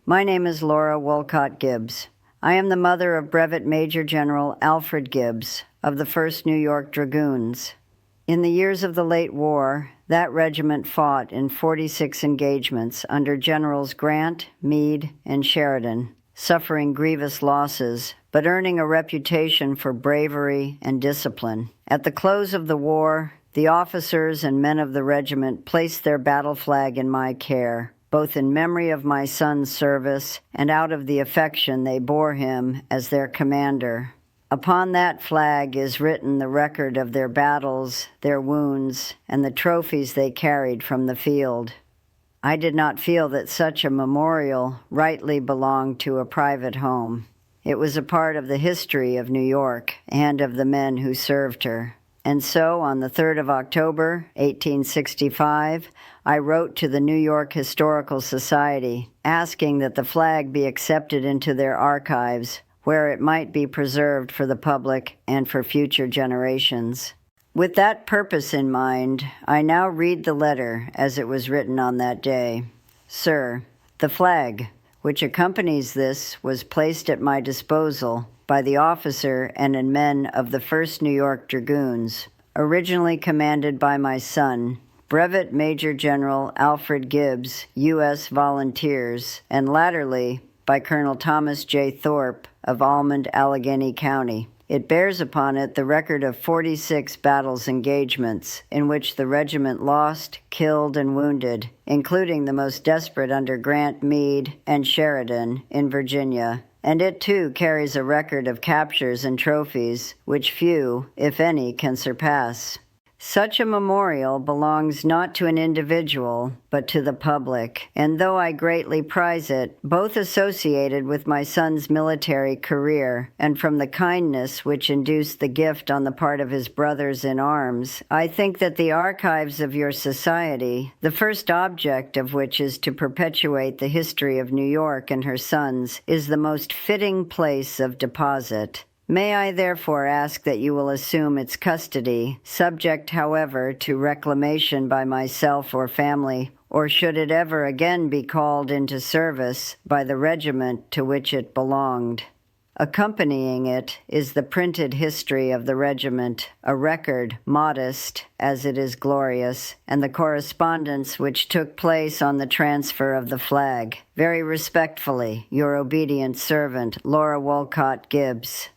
My name is Laura Wolcott Gibbs. I am the mother of Brevet Major General Alfred Gibbs of the 1st New York Dragoons. In the years of the late war, that regiment fought in 46 engagements under Generals Grant, Meade, and Sheridan, suffering grievous losses, but earning a reputation for bravery and discipline. At the close of the war, the officers and men of the regiment placed their battle flag in my care, both in memory of my son's service and out of the affection they bore him as their commander. Upon that flag is written the record of their battles, their wounds, and the trophies they carried from the field. I did not feel that such a memorial rightly belonged to a private home. It was a part of the history of New York and of the men who served her. And so, on the 3rd of October, 1865, I wrote to the New York Historical Society, asking that the flag be accepted into their archives, where it might be preserved for the public and for future generations. With that purpose in mind, I now read the letter as it was written on that day. Sir, the flag, which accompanies this, was placed at my disposal by the officer and men of the 1st New York Dragoons, originally commanded by my son, Brevet Major General Alfred Gibbs, U.S. Volunteers, and latterly by Colonel Thomas J. Thorpe of Almond, Allegheny County. It bears upon it the record of 46 battles engagements in which the regiment lost, killed, and wounded, including the most desperate under Grant, Meade, and Sheridan in Virginia. And it, too, carries a record of captures and trophies which few, if any, can surpass. Such a memorial belongs not to an individual, but to the public, and though I greatly prize it, both associated with my son's military career and from the kindness which induced the gift on the part of his brothers in arms, I think that the archives of your society, the first object of which is to perpetuate the history of New York and her sons, is the most fitting place of deposit. May I therefore ask that you will assume its custody, subject, however, to reclamation by myself or family, or should it ever again be called into service by the regiment to which it belonged. Accompanying it is the printed history of the regiment, a record, modest as it is glorious, and the correspondence which took place on the transfer of the flag. Very respectfully, your obedient servant, Laura Wolcott Gibbs.